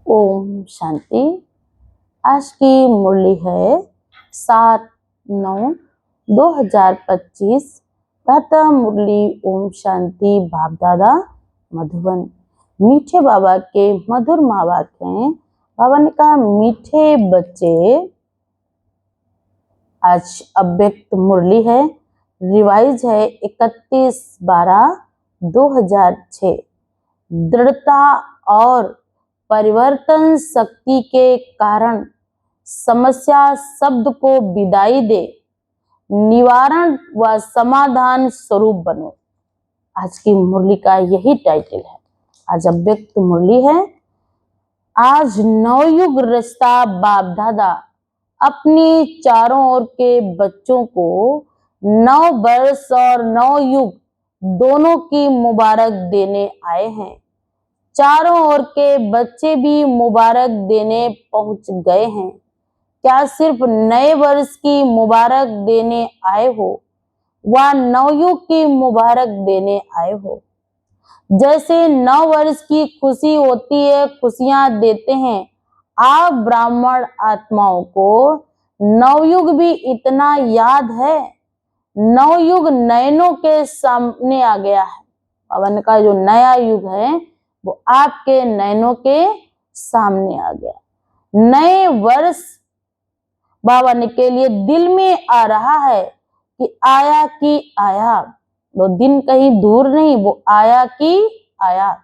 ओम शांति। आज की मुरली है 7/9/2025। प्रातः मुरली ओम शांति बाप दादा मधुबन। मीठे बाबा के मधुर माँ बाप हैं। बाबा ने कहा, मीठे बच्चे, आज अव्यक्त मुरली है, रिवाइज है 31/12/2006। दृढ़ता और परिवर्तन शक्ति के कारण समस्या शब्द को विदाई दे, निवारण व समाधान स्वरूप बनो। आज की मुरली का यही टाइटल है। आज अव्यक्त मुरली है। आज नवयुग रिश्ता बाप दादा अपने चारों ओर के बच्चों को नव वर्ष और नव युग दोनों की मुबारक देने आए हैं। चारों ओर के बच्चे भी मुबारक देने पहुंच गए हैं। क्या सिर्फ नए वर्ष की मुबारक देने आए हो व नवयुग की मुबारक देने आए हो? जैसे नव वर्ष की खुशी होती है, खुशियां देते हैं, आप ब्राह्मण आत्माओं को नवयुग भी इतना याद है। नवयुग नयनों के सामने आ गया है। पवन का जो नया युग है वो आपके नयनों के सामने आ गया। नए वर्ष बाबा ने के लिए दिल में आ रहा है कि आया कि आया। वो दिन कहीं दूर नहीं, वो आया कि आया।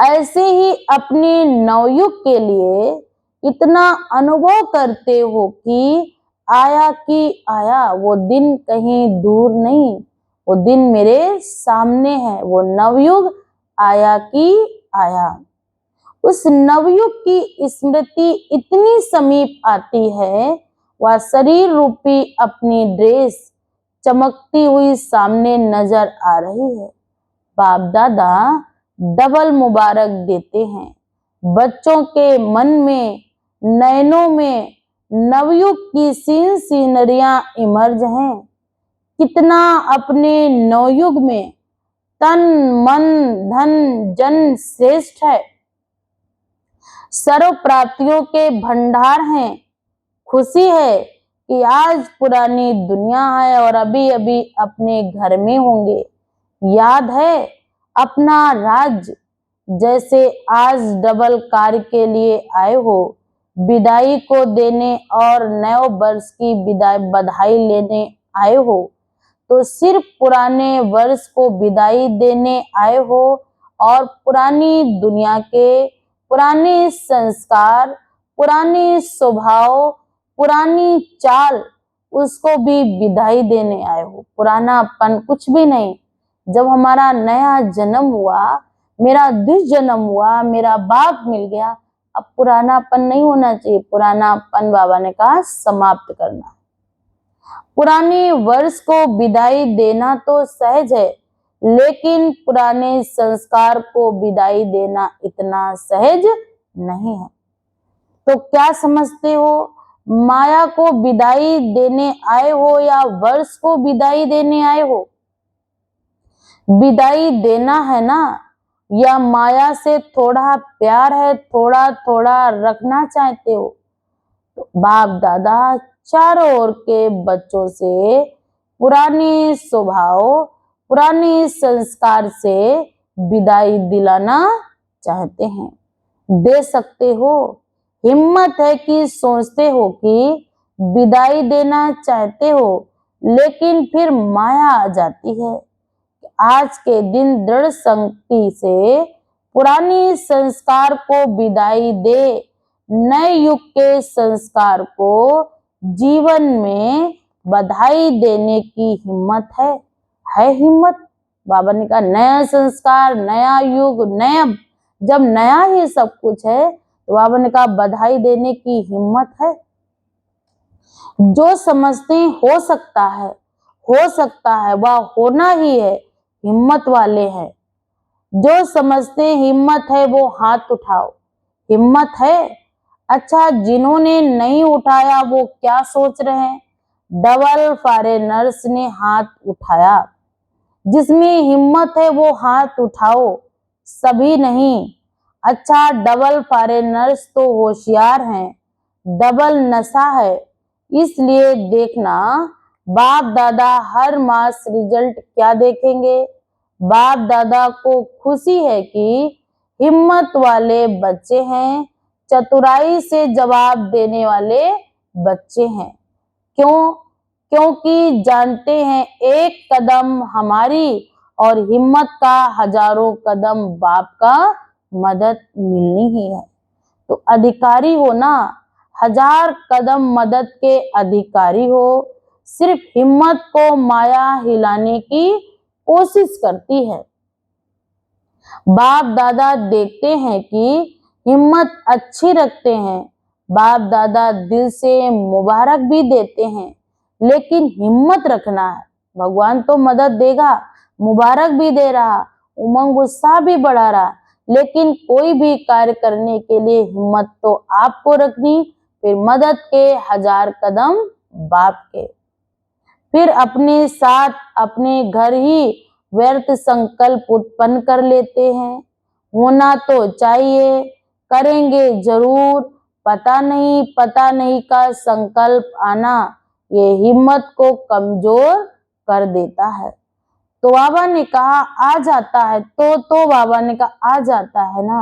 ऐसे ही अपने नवयुग के लिए इतना अनुभव करते हो कि आया कि आया। वो दिन कहीं दूर नहीं, वो दिन मेरे सामने है। वो नवयुग आया कि आया। उस नवयुग की स्मृति इतनी समीप आती है, वह शरीर रूपी अपनी ड्रेस चमकती हुई सामने नजर आ रही है। बाप दादा डबल मुबारक देते हैं। बच्चों के मन में, नयनों में नवयुग की सीनरियां इमर्ज हैं। कितना अपने नवयुग में तन मन धन जन श्रेष्ठ है। सर्व प्राप्तियों के भंडार हैं। खुशी है कि आज पुरानी दुनिया है और अभी अभी अपने घर में होंगे। याद है अपना राज्य। जैसे आज डबल कार्य के लिए आए हो, विदाई को देने और नए वर्ष की बधाई लेने आए हो, तो सिर्फ पुराने वर्ष को विदाई देने आए हो और पुरानी दुनिया के पुराने संस्कार, पुराने स्वभाव, पुरानी चाल, उसको भी विदाई देने आए हो। पुरानापन कुछ भी नहीं। जब हमारा नया जन्म हुआ, मेरा दुर्जन्म हुआ, मेरा बाप मिल गया, अब पुरानापन नहीं होना चाहिए। पुरानापन बाबा ने कहा समाप्त करना। पुराने वर्ष को विदाई देना तो सहज है, लेकिन पुराने संस्कार को विदाई देना इतना सहज नहीं है। तो क्या समझते हो? माया को विदाई देने आए हो या वर्ष को विदाई देने आए हो? विदाई देना है ना, या माया से थोड़ा प्यार है, थोड़ा थोड़ा रखना चाहते हो? तो बाप दादा चारों ओर के बच्चों से पुराने स्वभाव, पुराने संस्कार से विदाई दिलाना चाहते हैं। दे सकते हो। हिम्मत है कि सोचते हो कि विदाई देना चाहते हो, लेकिन फिर माया आ जाती है। आज के दिन दृढ़ संगति से पुरानी संस्कार को विदाई दे, नए युग के संस्कार को जीवन में बधाई देने की हिम्मत है हिम्मत। बाबा ने कहा नया संस्कार, नया युग, नया, जब नया ही सब कुछ है तो बाबा ने कहा बधाई देने की हिम्मत है। जो समझते हो सकता है वह होना ही है, हिम्मत वाले हैं। जो समझते हिम्मत है वो हाथ उठाओ। हिम्मत है। अच्छा, जिन्होंने नहीं उठाया वो क्या सोच रहे हैं? डबल फॉरेनर्स ने हाथ उठाया। जिसमें हिम्मत है वो हाथ उठाओ। सभी नहीं, अच्छा, डबल फॉरेनर्स तो होशियार हैं, डबल नशा है। इसलिए देखना, बाप दादा हर मास रिजल्ट क्या देखेंगे। बाप दादा को खुशी है कि हिम्मत वाले बच्चे हैं, चतुराई से जवाब देने वाले बच्चे हैं। क्यों? क्योंकि जानते हैं एक कदम हमारी और हिम्मत का हजारों कदम बाप का मदद मिलनी ही है। तो अधिकारी हो ना, 1000 कदम मदद के अधिकारी हो। सिर्फ हिम्मत को माया हिलाने की कोशिश करती है। बाप दादा देखते हैं कि हिम्मत अच्छी रखते हैं। बाप दादा दिल से मुबारक भी देते हैं, लेकिन हिम्मत रखना है। भगवान तो मदद देगा, मुबारक भी दे रहा, उमंग उत्साह भी बढ़ा रहा, लेकिन कोई भी कार्य करने के लिए हिम्मत तो आपको रखनी, फिर मदद के 1000 कदम बाप के। फिर अपने साथ अपने घर ही व्यर्थ संकल्प उत्पन्न कर लेते हैं। होना तो चाहिए, करेंगे जरूर, पता नहीं का संकल्प आना ये हिम्मत को कमजोर कर देता है। तो बाबा ने कहा आ जाता है, तो बाबा ने कहा आ जाता है ना,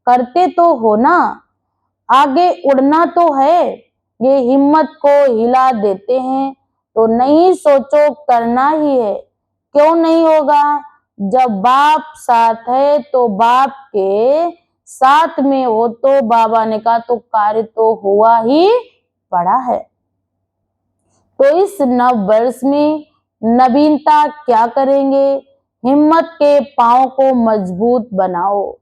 करते तो हो ना, आगे उड़ना तो है। ये हिम्मत को हिला देते हैं, तो नहीं सोचो करना ही है। क्यों नहीं होगा? जब बाप साथ है तो बाप के साथ में हो, तो बाबा ने कहा तो कार्य तो हुआ ही पड़ा है। तो इस नव वर्ष में नवीनता क्या करेंगे? हिम्मत के पांव को मजबूत बनाओ।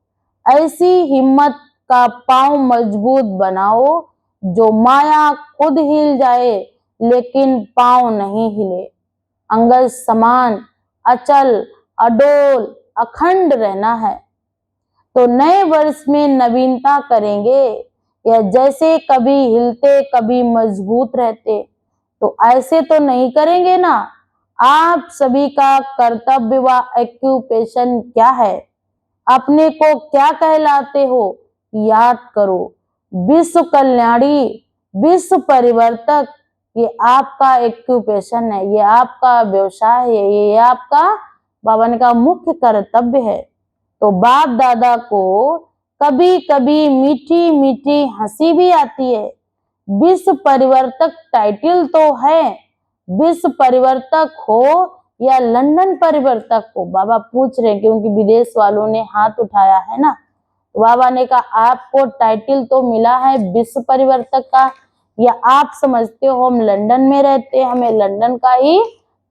ऐसी हिम्मत का पांव मजबूत बनाओ जो माया खुद हिल जाए लेकिन पांव नहीं हिले। अंगद समान अचल अडोल अखंड रहना है। तो नए वर्ष में नवीनता करेंगे या जैसे कभी हिलते कभी मजबूत रहते, तो ऐसे तो नहीं करेंगे ना। आप सभी का कर्तव्य व एक्यूपेशन क्या है? अपने को क्या कहलाते हो? याद करो। विश्व कल्याणी, विश्व परिवर्तक, ये आपका एक्यूपेशन है, ये आपका व्यवसाय है, ये आपका बाबा ने कहा मुख्य कर्तव्य है। तो बाप दादा को कभी कभी मीठी मीठी हंसी भी आती है। विश्व परिवर्तक टाइटल तो है, विश्व परिवर्तक हो या लंदन परिवर्तक हो, बाबा पूछ रहे हैं क्योंकि विदेश वालों ने हाथ उठाया है ना। बाबा ने कहा आपको टाइटल तो मिला है विश्व परिवर्तक का, या आप समझते हो हम लंदन में रहते हैं, हमें लंदन का ही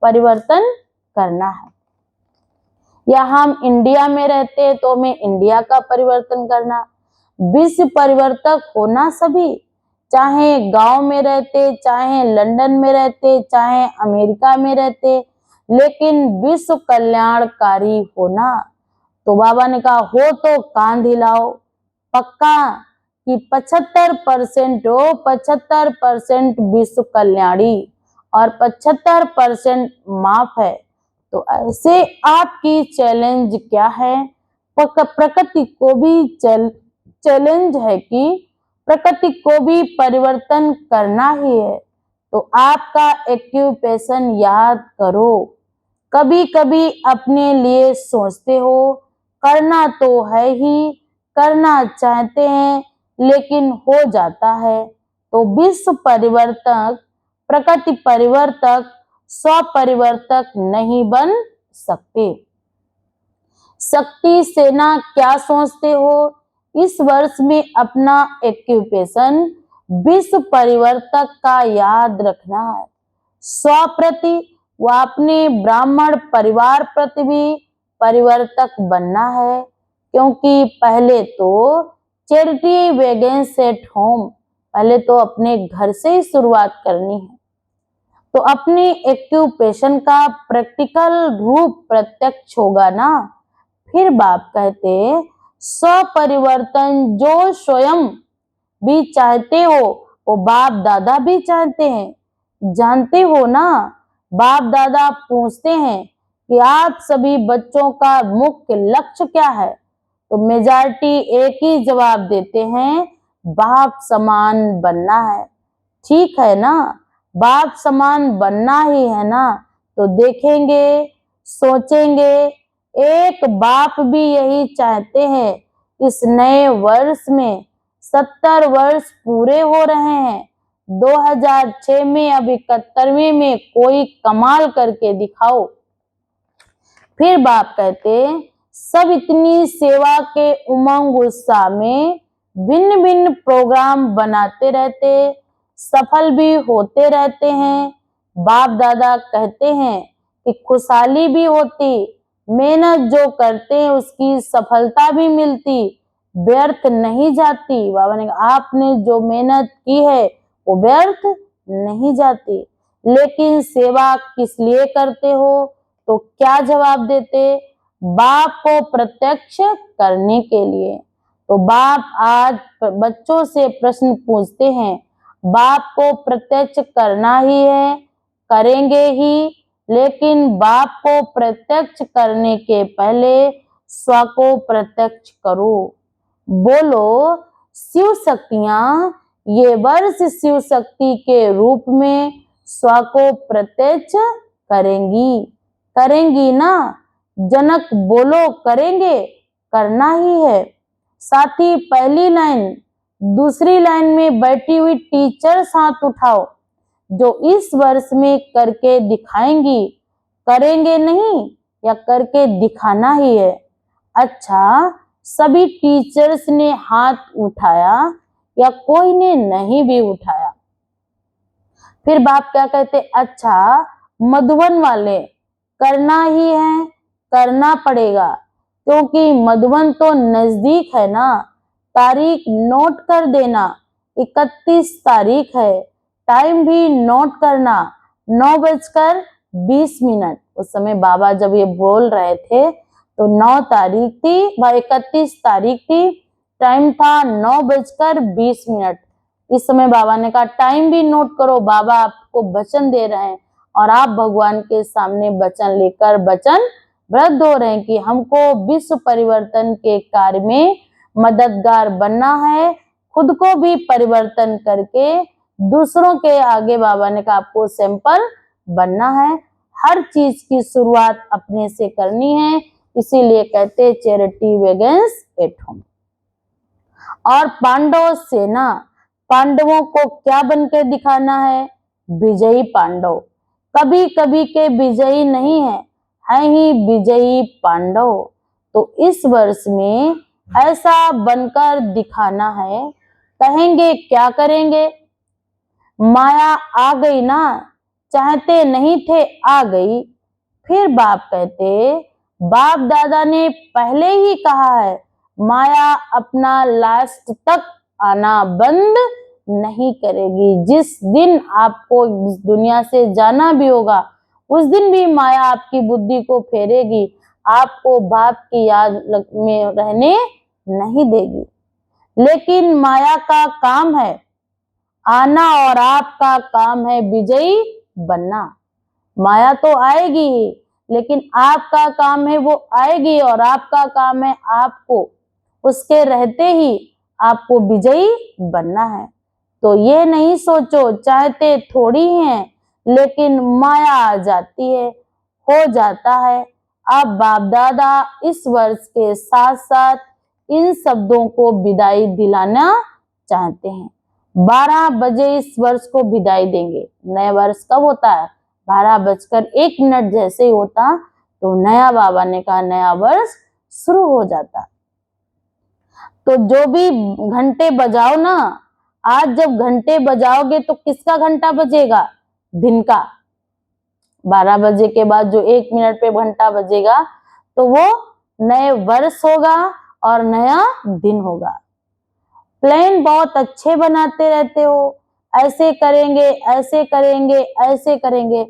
परिवर्तन करना है, या हम इंडिया में रहते हैं तो हमें इंडिया का परिवर्तन करना। विश्व परिवर्तक होना सभी, चाहे गांव में रहते, चाहे लंदन में रहते, चाहे अमेरिका में रहते, लेकिन विश्व कल्याणकारी होना। तो बाबा ने कहा हो तो कांध हिलाओ, पक्का कि 75% हो, 75% विश्व कल्याणी और 75% माफ है। तो ऐसे आपकी चैलेंज क्या है? प्रकृति को भी चैलेंज है कि प्रकृति को भी परिवर्तन करना ही है। तो आपका एक्यूपेशन याद करो। कभी कभी अपने लिए सोचते हो, करना तो है ही, करना चाहते हैं लेकिन हो जाता है। तो विश्व परिवर्तक, प्रकृति परिवर्तक, स्वपरिवर्तक नहीं बन सकते। शक्ति सेना क्या सोचते हो? इस वर्ष में अपना एक्यूपेशन विश्व परिवर्तक का याद रखना है। स्व प्रति व अपने ब्राह्मण परिवार प्रति भी परिवर्तक बनना है, क्योंकि पहले तो चैरिटी बिगिंस एट होम, पहले तो अपने घर से ही शुरुआत करनी है। तो अपने एक्यूपेशन का प्रैक्टिकल रूप प्रत्यक्ष होगा ना। फिर बाप कहते स्वपरिवर्तन जो स्वयं भी चाहते हो वो बाप दादा भी चाहते हैं। जानते हो ना, बाप दादा पूछते हैं कि आप सभी बच्चों का मुख्य लक्ष्य क्या है? तो मेजॉरिटी एक ही जवाब देते हैं, बाप समान बनना है। ठीक है ना, बाप समान बनना ही है ना। तो देखेंगे, सोचेंगे, एक बाप भी यही चाहते हैं। इस नए वर्ष में 70 वर्ष पूरे हो रहे हैं। 2006 में अब 71वें में कोई कमाल करके दिखाओ। फिर बाप कहते, सब इतनी सेवा के उमंग उत्साह में भिन्न भिन्न प्रोग्राम बनाते रहते, सफल भी होते रहते हैं। बाप दादा कहते हैं कि खुशहाली भी होती, मेहनत जो करते हैं उसकी सफलता भी मिलती, व्यर्थ नहीं जाती। बाबा ने कहा आपने जो मेहनत की है वो व्यर्थ नहीं जाती। लेकिन सेवा किस लिए करते हो? तो क्या जवाब देते? बाप को प्रत्यक्ष करने के लिए। तो बाप आज बच्चों से प्रश्न पूछते हैं, बाप को प्रत्यक्ष करना ही है, करेंगे ही, लेकिन बाप को प्रत्यक्ष करने के पहले स्व को प्रत्यक्ष करो। बोलो, शिव शक्तियां ये वर्ष शिव शक्ति के रूप में स्व को प्रत्यक्ष करेंगी। करेंगी ना? जनक बोलो करेंगे, करना ही है। साथी पहली लाइन, दूसरी लाइन में बैठी हुई टीचर्स हाथ उठाओ जो इस वर्ष में करके दिखाएंगी। करेंगे नहीं या करके दिखाना ही है? अच्छा, सभी टीचर्स ने हाथ उठाया या कोई ने नहीं भी उठाया? फिर बाप क्या कहते, अच्छा मधुबन वाले करना ही है, करना पड़ेगा, क्योंकि मधुबन तो नजदीक है ना। तारीख नोट कर देना, 31 तारीख है। टाइम भी नोट करना, 9:20। उस समय बाबा जब ये बोल रहे थे तो 9 तारीख थी, 31 तारीख थी, टाइम था 9:20। इस समय बाबा ने कहा टाइम भी नोट करो, बाबा आपको वचन दे रहे हैं और आप भगवान के सामने वचन लेकर वचनबद्ध हो रहे हैं कि हमको विश्व परिवर्तन के कार्य में मददगार बनना है, खुद को भी परिवर्तन करके दूसरों के आगे बाबा ने कहा आपको सैंपल बनना है। हर चीज की शुरुआत अपने से करनी है, इसीलिए कहते चैरिटी बिगिंस एट होम। और पांडव सेना, पांडवों को क्या बनकर दिखाना है? विजयी पांडव। कभी कभी के विजयी नहीं है ही विजयी पांडव। तो इस वर्ष में ऐसा बनकर दिखाना है। कहेंगे क्या करेंगे? माया आ गई ना, चाहते नहीं थे आ गई। फिर बाप कहते, बाप दादा ने पहले ही कहा है माया अपना लास्ट तक आना बंद नहीं करेगी। जिस दिन आपको इस दुनिया से जाना भी होगा उस दिन भी माया आपकी बुद्धि को फेरेगी, आपको बाप की याद में रहने नहीं देगी। लेकिन माया का काम है आना और आपका काम है विजयी बनना। माया तो आएगी लेकिन आपका काम है वो आएगी और आपका काम है आपको उसके रहते ही आपको विजयी बनना है। तो ये नहीं सोचो चाहते थोड़ी हैं लेकिन माया आ जाती है, हो जाता है। अब बाप दादा इस वर्ष के साथ साथ इन शब्दों को विदाई दिलाना चाहते हैं। 12 बजे इस वर्ष को विदाई देंगे। नया वर्ष कब होता है? 12:01 जैसे ही होता तो नया बाबा ने कहा नया वर्ष शुरू हो जाता। तो जो भी घंटे बजाओ ना, आज जब घंटे बजाओगे तो किसका घंटा बजेगा? दिन का। 12 बजे के बाद जो 1 मिनट पे घंटा बजेगा तो वो नए वर्ष होगा और नया दिन होगा। प्लान बहुत अच्छे बनाते रहते हो, ऐसे करेंगे ऐसे करेंगे ऐसे करेंगे।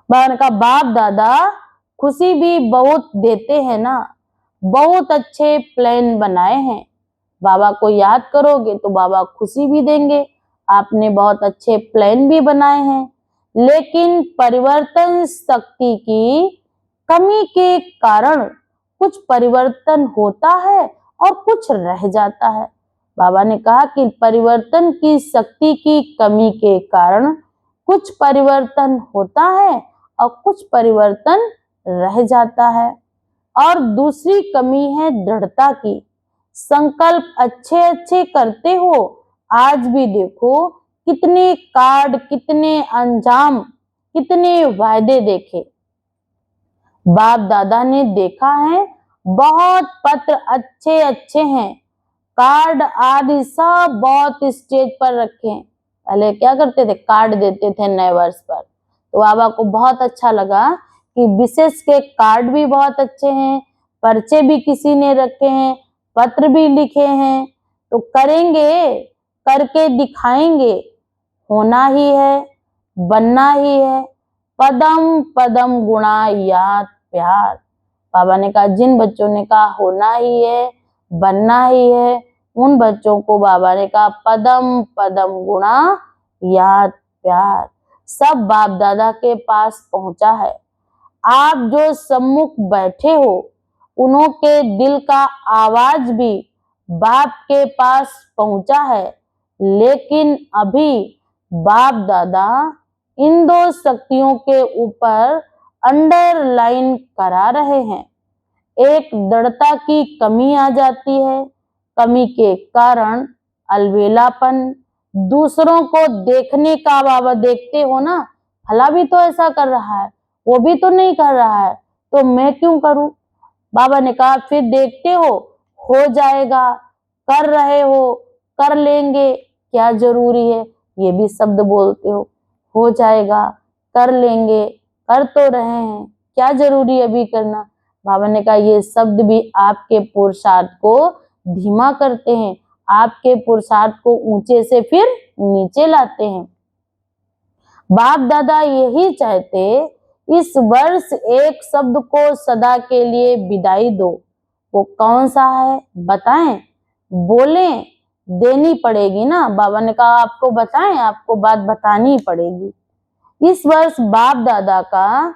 बाप दादा खुशी भी बहुत देते हैं ना, बहुत अच्छे प्लान बनाए हैं। बाबा को याद करोगे तो बाबा खुशी भी देंगे, आपने बहुत अच्छे प्लान भी बनाए हैं। लेकिन परिवर्तन शक्ति की कमी के कारण कुछ परिवर्तन होता है और कुछ रह जाता है। बाबा ने कहा कि परिवर्तन की शक्ति की कमी के कारण कुछ परिवर्तन होता है और कुछ परिवर्तन रह जाता है। और दूसरी कमी है दृढ़ता की। संकल्प अच्छे अच्छे करते हो, आज भी देखो कितने कार्ड, कितने अंजाम, कितने वायदे देखे। बाप दादा ने देखा है, बहुत पत्र अच्छे अच्छे हैं, कार्ड आदि सब बहुत स्टेज पर रखे हैं। पहले क्या करते थे, कार्ड देते थे नए वर्ष पर। तो बाबा को बहुत अच्छा लगा कि विशेष के कार्ड भी बहुत अच्छे हैं, पर्चे भी किसी ने रखे हैं, पत्र भी लिखे हैं। तो करेंगे, करके दिखाएंगे, होना ही है, बनना ही है। पदम पदम गुणा याद प्यार। बाबा ने कहा जिन बच्चों ने कहा होना ही है, बनना ही है, उन बच्चों को बाबा ने कहा पदम पदम गुणा याद प्यार। सब बाप दादा के पास पहुंचा है। आप जो सम्मुख बैठे हो, उन्हों के दिल का आवाज भी बाप के पास पहुंचा है, लेकिन अभी बाप दादा इन दो शक्तियों के ऊपर अंडरलाइन करा रहे हैं। एक दृढ़ता की कमी आ जाती है, कमी के कारण अलबेलापन, दूसरों को देखने का, बाबा देखते हो ना, फला भी तो ऐसा कर रहा है, वो भी तो नहीं कर रहा है, तो मैं क्यों करूं। बाबा ने कहा फिर देखते हो जाएगा, कर रहे हो, कर लेंगे, क्या जरूरी है, ये भी शब्द बोलते हो जाएगा, कर लेंगे, कर तो रहे हैं, क्या जरूरी है अभी करना। बाबा ने कहा ये शब्द भी आपके पुरुषार्थ को धीमा करते हैं, आपके पुरुषार्थ को ऊंचे से फिर नीचे लाते हैं। बाप दादा यही चाहते, इस वर्ष एक शब्द को सदा के लिए विदाई दो। वो कौन सा है बताएं, बोलें, देनी पड़ेगी ना। बाबा ने कहा आपको बताएं, आपको बात बतानी पड़ेगी। इस वर्ष बाप दादा का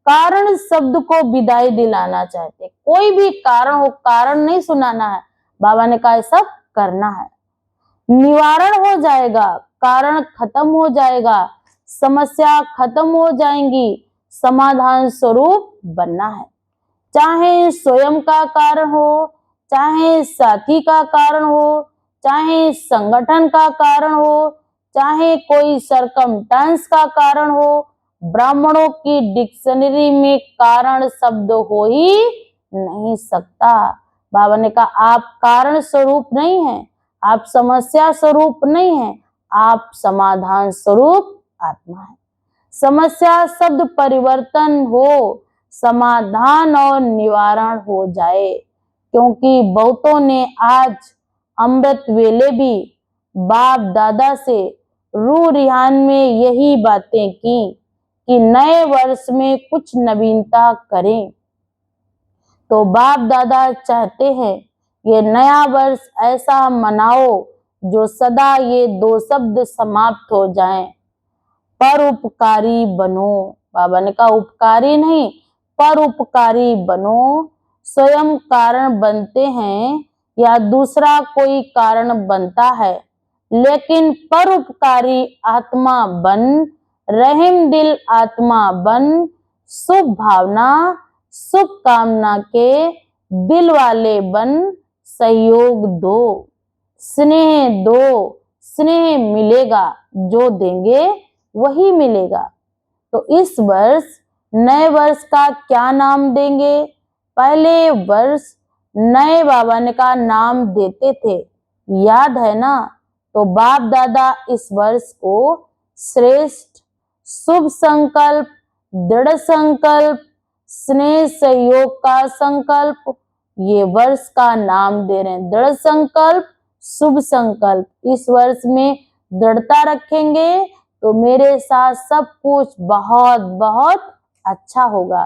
कारण शब्द को विदाई दिलाना चाहते। कोई भी कारण हो, कारण नहीं सुनाना है, बाबा ने कहा सब करना है। निवारण हो जाएगा, कारण खत्म हो जाएगा, समस्या खत्म हो जाएंगी, समाधान स्वरूप बनना है। चाहे स्वयं का कारण हो, चाहे साथी का कारण हो, चाहे संगठन का कारण हो, चाहे कोई सरकमस्टेंस का कारण हो, ब्राह्मणों की डिक्शनरी में कारण शब्द हो ही नहीं सकता। बाबा ने कहा आप कारण स्वरूप नहीं हैं, आप समस्या स्वरूप नहीं हैं, आप समाधान स्वरूप आत्मा है। समस्या शब्द परिवर्तन हो, समाधान और निवारण हो जाए। क्योंकि बहुतों ने आज अमृत वेले भी बाप दादा से रूह रिहान में यही बातें की कि नए वर्ष में कुछ नवीनता करें। तो बाप दादा चाहते हैं ये नया वर्ष ऐसा मनाओ जो सदा ये दो शब्द समाप्त हो जाएं, परोपकारी बनो। बाबा ने कहा उपकारी नहीं, परोपकारी बनो। स्वयं कारण बनते हैं या दूसरा कोई कारण बनता है, लेकिन परोपकारी आत्मा बन, रहीम दिल आत्मा बन, शुभ भावना, शुभ कामना के दिल वाले बन, सहयोग दो, स्नेह दो, स्नेह मिलेगा, जो देंगे वही मिलेगा। तो इस वर्ष नए वर्ष का क्या नाम देंगे। पहले वर्ष नए बाबा ने का नाम देते थे, याद है ना। तो बाप दादा इस वर्ष को श्रेष्ठ, शुभ संकल्प, दृढ़ संकल्प, स्नेह सहयोग का संकल्प, ये वर्ष का नाम दे रहे हैं। दृढ़ संकल्प, शुभ संकल्प। इस वर्ष में दृढ़ता रखेंगे तो मेरे साथ सब कुछ बहुत बहुत अच्छा होगा।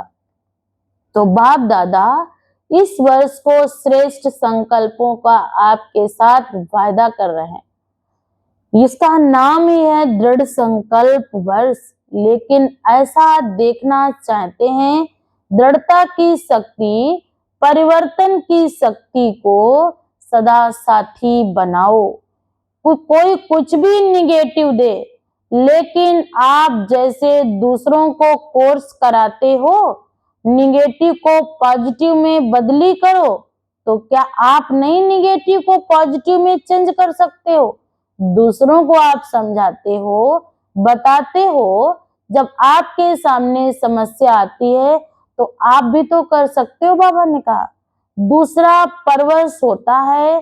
तो बाप दादा इस वर्ष को श्रेष्ठ संकल्पों का आपके साथ वायदा कर रहे हैं। इसका नाम ही है दृढ़ संकल्प वर्ष। लेकिन ऐसा देखना चाहते हैं दृढ़ता की शक्ति परिवर्तन की शक्ति को सदा साथी बनाओ। कोई कुछ भी निगेटिव दे, लेकिन आप जैसे दूसरों को कोर्स कराते हो निगेटिव को पॉजिटिव में बदली करो, तो क्या आप नहीं निगेटिव को पॉजिटिव में चेंज कर सकते हो? दूसरों को आप समझाते हो, बताते हो, जब आपके सामने समस्या आती है तो आप भी तो कर सकते हो, बाबा ने कहा। दूसरा परवश होता है,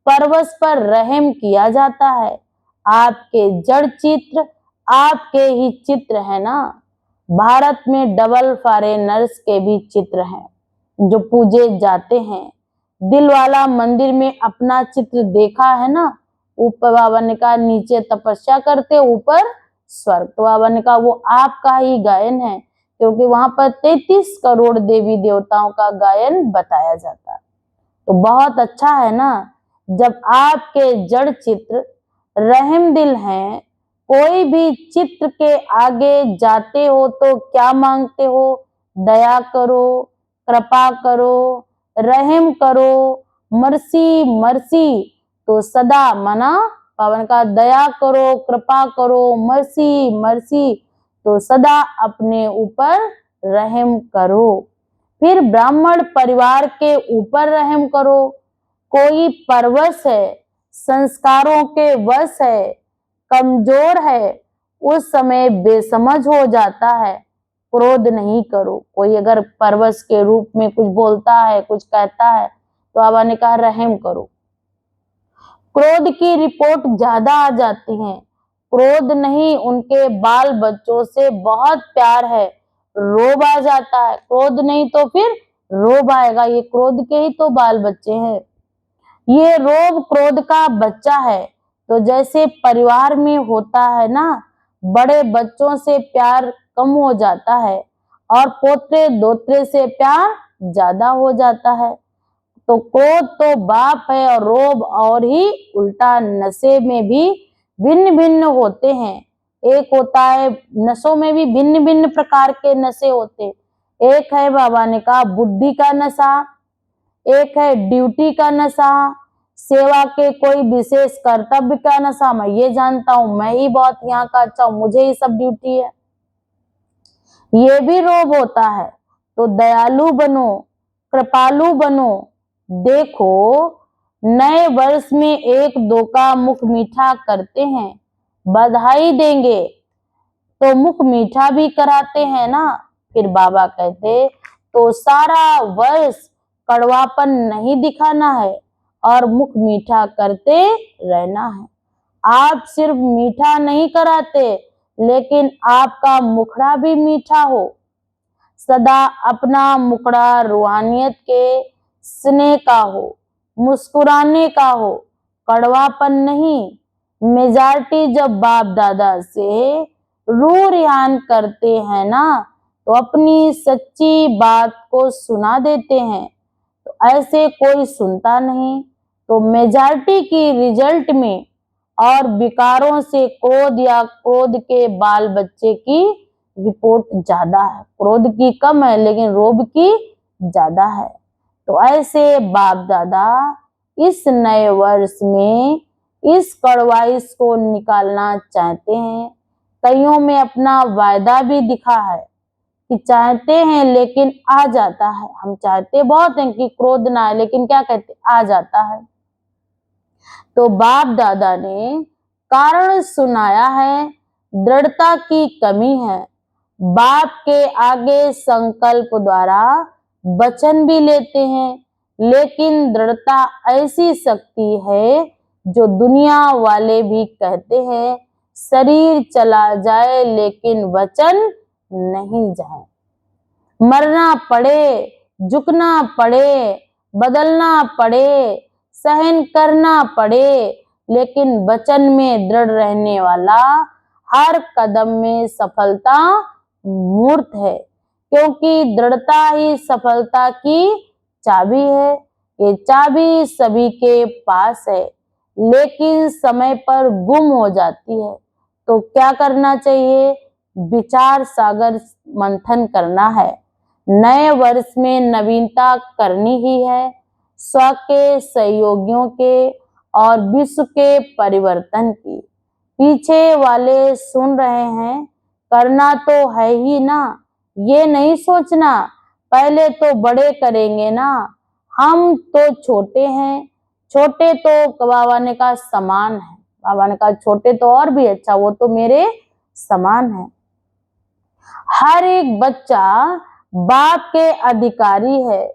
परवश पर रहम किया जाता है। आपके जड़ चित्र आपके ही चित्र है ना। भारत में डबल फॉरेनर्स के भी चित्र हैं जो पूजे जाते हैं। दिल वाला मंदिर में अपना चित्र देखा है ना। ऊपर बाबा ने कहा नीचे तपस्या करते, ऊपर स्वर्ग। तो बाबा ने कहा वो आपका ही गायन है, क्योंकि वहां पर 33 करोड़ देवी देवताओं का गायन बताया जाता है। तो बहुत अच्छा है ना जब आपके जड़ चित्र रहम दिल हैं। कोई भी चित्र के आगे जाते हो तो क्या मांगते हो? दया करो, कृपा करो, रहम करो, मर्सी मर्सी। तो सदा मना पावन का दया करो, कृपा करो, मर्सी मर्सी, तो सदा अपने ऊपर रहम करो। फिर ब्राह्मण परिवार के ऊपर रहम करो। कोई परवश है, संस्कारों के वश है, कमजोर है, उस समय बेसमझ हो जाता है, क्रोध नहीं करो। कोई अगर परवश के रूप में कुछ बोलता है, कुछ कहता है, तो बाबा ने कहा रहम करो। क्रोध की रिपोर्ट ज्यादा आ जाती है। क्रोध नहीं, उनके बाल बच्चों से बहुत प्यार है, रोब आ जाता है। क्रोध नहीं तो फिर रोब आएगा, ये क्रोध के ही तो बाल बच्चे हैं। ये रोब क्रोध का बच्चा है। तो जैसे परिवार में होता है ना, बड़े बच्चों से प्यार कम हो जाता है और पोते दोते से प्यार ज्यादा हो जाता है। तो क्रोध तो बाप है और रोब और ही उल्टा। नशे में भी भिन्न भिन्न होते हैं। एक होता है, नशों में भी भिन्न भिन्न प्रकार के नशे होते। एक है बाबा ने कहा बुद्धि का नशा, एक है ड्यूटी का नशा, सेवा के कोई विशेष कर्तव्य का नशा। मैं ये जानता हूं, मैं ही बहुत यहाँ का अच्छा हूं, मुझे ही सब ड्यूटी है, ये भी रोब होता है। तो दयालु बनो, कृपालु बनो। देखो नए वर्ष में एक दो का मुख मीठा करते हैं, बधाई देंगे तो मुख मीठा भी कराते हैं ना। फिर बाबा कहते तो सारा वर्ष कड़वापन नहीं दिखाना है और मुख मीठा करते रहना है। आप सिर्फ मीठा नहीं कराते, लेकिन आपका मुखड़ा भी मीठा हो। सदा अपना मुखड़ा रूहानियत के स्नेह का हो, मुस्कुराने का हो, कड़वापन नहीं। मेजॉरिटी जब बाप दादा से रू रिहान करते हैं ना, तो अपनी सच्ची बात को सुना देते हैं। तो ऐसे कोई सुनता नहीं। तो मेजॉरिटी की रिजल्ट में और विकारों से क्रोध या क्रोध के बाल बच्चे की रिपोर्ट ज्यादा है। क्रोध की कम है, लेकिन रोब की ज्यादा है। तो ऐसे बाप दादा इस नए वर्ष में इस कड़वाइश को निकालना चाहते हैं। कईयों में अपना वायदा भी दिखा है कि चाहते हैं लेकिन आ जाता है। हम चाहते बहुत हैं कि क्रोध ना आए, लेकिन क्या कहते, आ जाता है। तो बाप दादा ने कारण सुनाया है, दृढ़ता की कमी है। बाप के आगे संकल्प द्वारा वचन भी लेते हैं, लेकिन दृढ़ता ऐसी शक्ति है जो दुनिया वाले भी कहते हैं शरीर चला जाए लेकिन वचन नहीं जाए। मरना पड़े, झुकना पड़े, बदलना पड़े, सहन करना पड़े, लेकिन वचन में दृढ़ रहने वाला हर कदम में सफलता मूर्त है, क्योंकि दृढ़ता ही सफलता की चाबी है। ये चाबी सभी के पास है, लेकिन समय पर गुम हो जाती है। तो क्या करना चाहिए? विचार सागर मंथन करना है। नए वर्ष में नवीनता करनी ही है। स्व के, सहयोगियों के और विश्व के परिवर्तन की। पीछे वाले सुन रहे हैं, करना तो है ही ना, ये नहीं सोचना पहले तो बड़े करेंगे ना, हम तो छोटे हैं, छोटे तो बाबा ने कहा समान है। बाबा ने कहा छोटे तो और भी अच्छा, वो तो मेरे समान है। हर एक बच्चा बाप के अधिकारी है,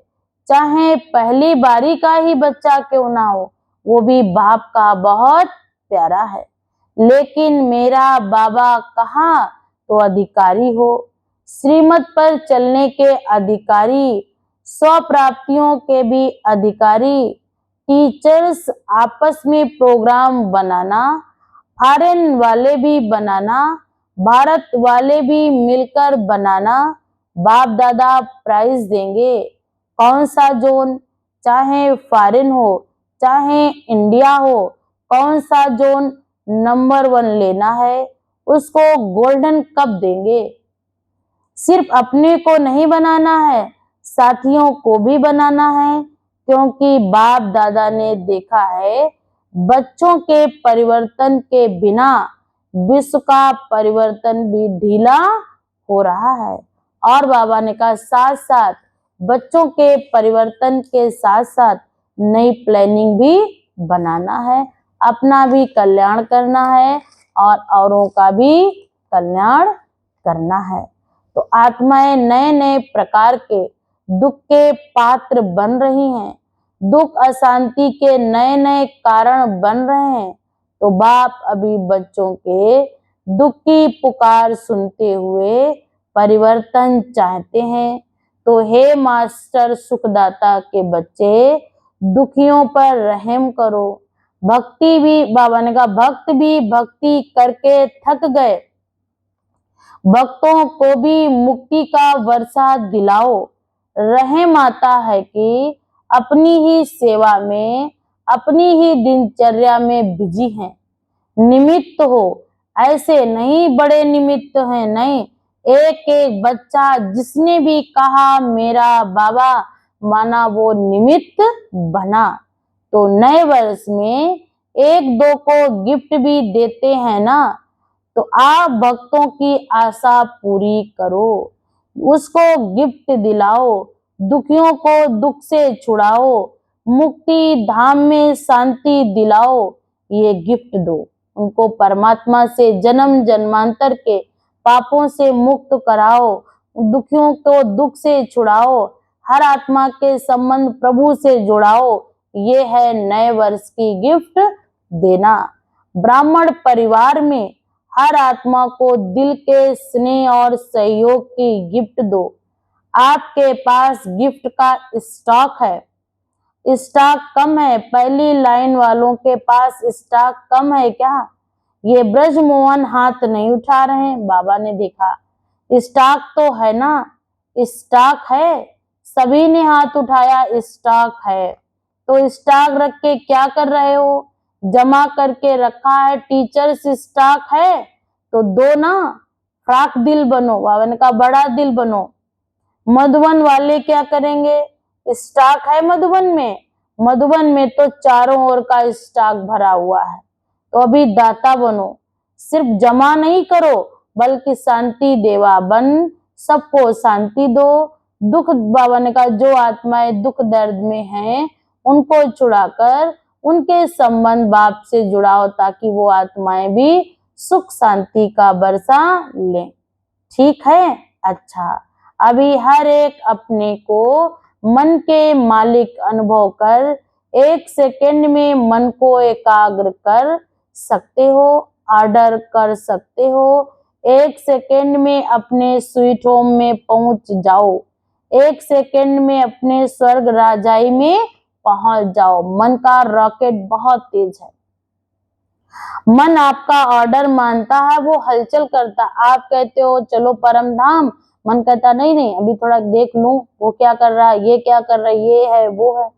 चाहे पहली बारी का ही बच्चा क्यों ना हो, वो भी बाप का बहुत प्यारा है। लेकिन मेरा बाबा कहाँ तो अधिकारी हो, श्रीमत पर चलने के अधिकारी, स्वप्राप्तियों के भी अधिकारी, टीचर्स आपस में प्रोग्राम बनाना, फॉरेन वाले भी बनाना, भारत वाले भी मिलकर बनाना, बाप दादा प्राइज देंगे। कौन सा जोन, चाहे फॉरेन हो चाहे इंडिया हो, कौन सा जोन नंबर 1 लेना है उसको गोल्डन कप देंगे। सिर्फ अपने को नहीं बनाना है, साथियों को भी बनाना है, क्योंकि बाप दादा ने देखा है बच्चों के परिवर्तन के बिना विश्व का परिवर्तन भी ढीला हो रहा है। और बाबा ने कहा साथ साथ बच्चों के परिवर्तन के साथ साथ नई प्लानिंग भी बनाना है, अपना भी कल्याण करना है और औरों का भी कल्याण करना है। तो आत्माएं नए नए प्रकार के दुख के पात्र बन रही हैं, दुख अशांति के नए नए कारण बन रहे हैं। तो बाप अभी बच्चों के दुख की पुकार सुनते हुए परिवर्तन चाहते हैं। तो हे मास्टर सुखदाता के बच्चे, दुखियों पर रहम करो। भक्ति भी, बाबा ने कहा भक्त भी भक्ति करके थक गए, भक्तों को भी मुक्ति का वर्षा दिलाओ। रहम आता है कि अपनी ही सेवा में, अपनी ही दिनचर्या में बिजी हैं, निमित्त हो, ऐसे नहीं बड़े निमित्त हैं, नहीं, एक एक बच्चा जिसने भी कहा मेरा बाबा माना वो निमित्त बना। तो नए वर्ष में एक दो को गिफ्ट भी देते हैं ना, तो आप भक्तों की आशा पूरी करो, उसको गिफ्ट दिलाओ, दुखियों को दुख से छुड़ाओ, मुक्ति धाम में शांति दिलाओ, ये गिफ्ट दो उनको, परमात्मा से जन्म जन्मांतर के पापों से मुक्त कराओ, दुखियों को दुख से छुड़ाओ, हर आत्मा के संबंध प्रभु से जुड़ाओ। ये है नए वर्ष की गिफ्ट देना। ब्राह्मण परिवार में हर आत्मा को दिल के स्नेह और सहयोग की गिफ्ट दो। आपके पास गिफ्ट का स्टॉक है, स्टॉक कम है, पहली लाइन वालों के पास स्टॉक कम है क्या? ये ब्रजमोहन हाथ नहीं उठा रहे हैं, बाबा ने देखा स्टॉक तो है ना, स्टॉक है, सभी ने हाथ उठाया, स्टॉक है। तो स्टॉक रख के क्या कर रहे हो? जमा करके रखा है, टीचर्स स्टॉक है तो दो ना, फ्राक दिल बनो, बाबा ने कहा बड़ा दिल बनो। मधुबन वाले क्या करेंगे? स्टॉक है मधुबन में तो चारों ओर का स्टॉक भरा हुआ है, तो अभी दाता बनो, सिर्फ जमा नहीं करो बल्कि शांति देवा बन, सबको शांति दो। दुख, बाबा ने कहा जो आत्माएं दुख दर्द में हैं उनको छुड़ाकर उनके संबंध बाप से जुड़ाओ, ताकि वो आत्माएं भी सुख शांति का बरसा लें। ठीक है, अच्छा, अभी हर एक अपने को मन के मालिक अनुभव कर 1 सेकेंड में मन को एकाग्र कर सकते हो, ऑर्डर कर सकते हो। 1 सेकेंड में अपने स्वीट होम में पहुंच जाओ, 1 सेकेंड में अपने स्वर्ग राजाई में पहुंच जाओ। मन का रॉकेट बहुत तेज है, मन आपका ऑर्डर मानता है, वो हलचल करता। आप कहते हो चलो परम धाम, मन कहता नहीं नहीं अभी थोड़ा देख लूं वो क्या कर रहा है, ये क्या कर रहा है, ये है वो है।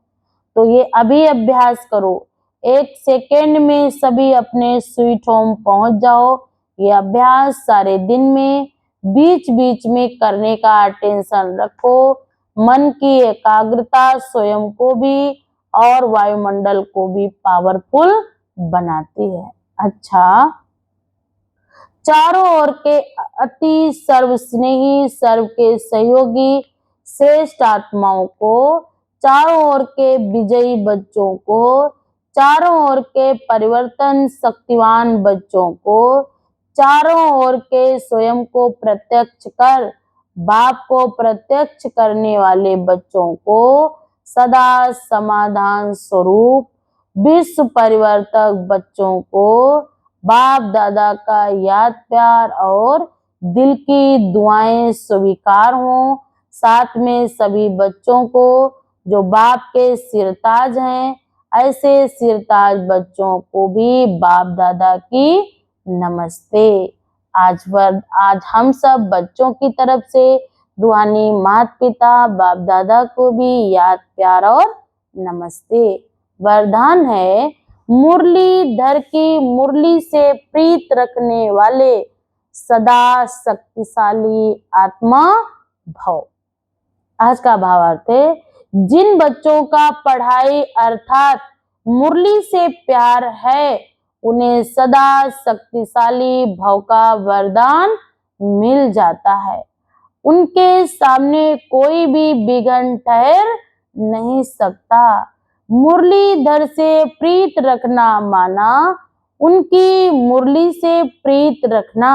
तो ये अभी अभ्यास करो, 1 सेकेंड में सभी अपने स्वीट होम पहुंच जाओ। ये अभ्यास सारे दिन में बीच बीच में करने का टेंशन रखो। मन की एकाग्रता स्वयं को भी और वायुमंडल को भी पावरफुल बनाती है। अच्छा, चारों ओर के अति सर्वस्नेही, सर्व के सहयोगी श्रेष्ठ आत्माओं को, चारों ओर के विजयी बच्चों को, चारों ओर के परिवर्तन शक्तिवान बच्चों को, चारों ओर के स्वयं को प्रत्यक्ष कर बाप को प्रत्यक्ष करने वाले बच्चों को, सदा समाधान स्वरूप विश्व परिवर्तक बच्चों को बाप दादा का याद प्यार और दिल की दुआएं स्वीकार हों। साथ में सभी बच्चों को जो बाप के सिरताज हैं, ऐसे सिरताज बच्चों को भी बाप दादा की नमस्ते। आज हम सब बच्चों की तरफ से रूहानी माता पिता बाप दादा को भी याद प्यार और नमस्ते। वरदान है, मुरलीधर की मुरली से प्रीत रखने वाले सदा शक्तिशाली आत्मा भव। आज का भावार्थ है, जिन बच्चों का पढ़ाई अर्थात मुरली से प्यार है, उन्हें सदा शक्तिशाली भव का वरदान मिल जाता है। उनके सामने कोई भी विघ्न ठहर नहीं सकता। मुरलीधर से प्रीत रखना माना उनकी मुरली से प्रीत रखना।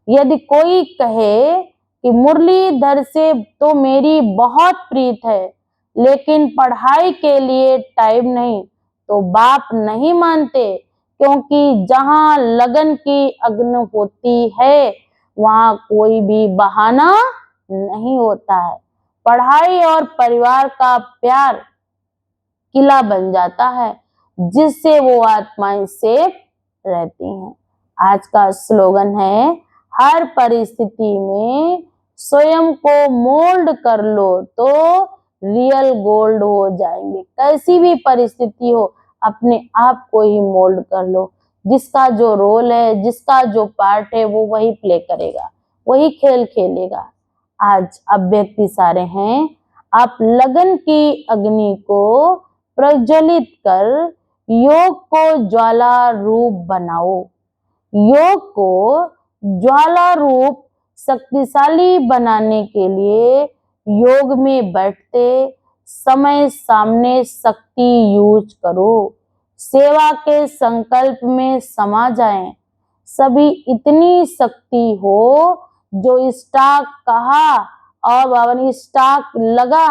यदि कोई कहे कि मुरलीधर से तो मेरी बहुत प्रीत है, लेकिन पढ़ाई के लिए टाइम नहीं, तो बाप नहीं मानते, क्योंकि जहां लगन की अग्नि होती है, वहां कोई भी बहाना नहीं होता है। पढ़ाई और परिवार का प्यार किला बन जाता है, जिससे वो आत्माएं सेफ रहती हैं। आज का स्लोगन है, हर परिस्थिति में स्वयं को मोल्ड कर लो तो रियल गोल्ड हो जाएंगे। कैसी भी परिस्थिति हो, अपने आप को ही मोल्ड कर लो। जिसका जो रोल है, जिसका जो पार्ट है, वो वही प्ले करेगा, वही खेल खेलेगा। आज अभ्यक्ति सारे हैं, आप लगन की अग्नि को प्रज्वलित कर योग को ज्वाला रूप बनाओ। योग को ज्वाला रूप शक्तिशाली बनाने के लिए योग में बैठते समय सामने शक्ति यूज करो। सेवा के संकल्प में समा जाएं। सभी इतनी शक्ति हो जो स्टॉक कहा और बाबा ने स्टॉक लगा,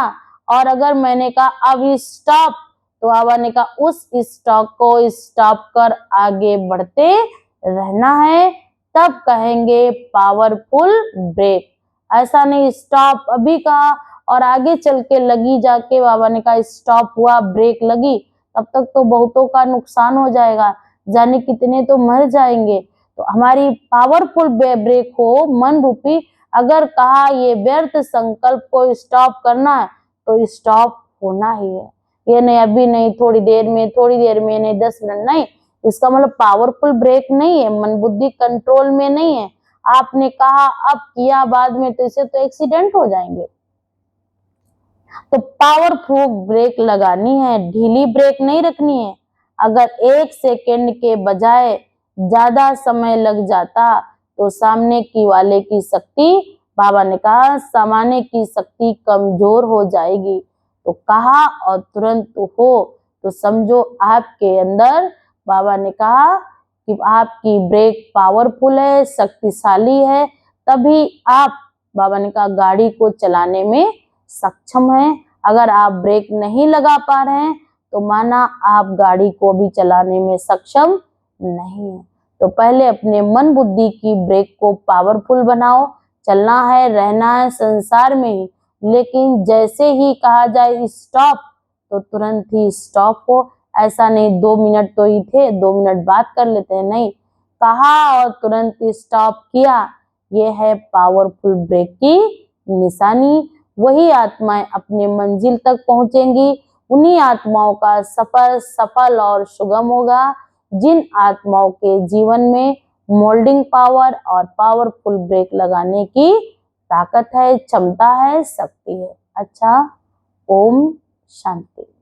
और अगर मैंने कहा अब स्टॉप, तो बाबा ने कहा उस स्टॉक को स्टॉप कर आगे बढ़ते रहना है। तब कहेंगे पावरफुल ब्रेक। ऐसा नहीं स्टॉप अभी कहा और आगे चल के लगी जाके बाबा ने कहा स्टॉप हुआ, ब्रेक लगी, तब तक तो बहुतों का नुकसान हो जाएगा, जाने कितने तो मर जाएंगे। तो हमारी पावरफुल ब्रेक हो मन रूपी। अगर कहा ये व्यर्थ संकल्प को स्टॉप करना है, तो स्टॉप होना ही है। ये नहीं अभी नहीं, थोड़ी देर में नहीं, 10 मिनट नहीं। इसका मतलब पावरफुल ब्रेक नहीं है, मन बुद्धि कंट्रोल में नहीं है। आपने कहा अब किया बाद में, तो इसे तो एक्सीडेंट हो जाएंगे। तो पावरफुल ब्रेक लगानी है, ढीली ब्रेक नहीं रखनी है। अगर 1 सेकेंड के बजाय ज्यादा समय लग जाता, तो सामने की वाले की शक्ति, बाबा ने कहा सामने की शक्ति कमजोर हो जाएगी। तो कहा और तुरंत हो, तो समझो आपके अंदर, बाबा ने कहा कि आपकी ब्रेक पावरफुल है, शक्तिशाली है, तभी आप, बाबा ने कहा, गाड़ी को चलाने में सक्षम हैं। अगर आप ब्रेक नहीं लगा पा रहे हैं, तो माना आप गाड़ी को भी चलाने में सक्षम नहीं है। तो पहले अपने मन बुद्धि की ब्रेक को पावरफुल बनाओ। चलना है, रहना है संसार में ही, लेकिन जैसे ही कहा जाए स्टॉप, तो तुरंत ही स्टॉप हो। ऐसा नहीं 2 मिनट तो ही थे, 2 मिनट बात कर लेते हैं, नहीं, कहा और तुरंत स्टॉप किया। ये है पावरफुल ब्रेक की निशानी। वही आत्माएं अपने मंजिल तक पहुंचेंगी। उन्हीं आत्माओं का सफर सफल और सुगम होगा, जिन आत्माओं के जीवन में मोल्डिंग पावर और पावरफुल ब्रेक लगाने की ताकत है, क्षमता है, शक्ति है। अच्छा, ओम शांति।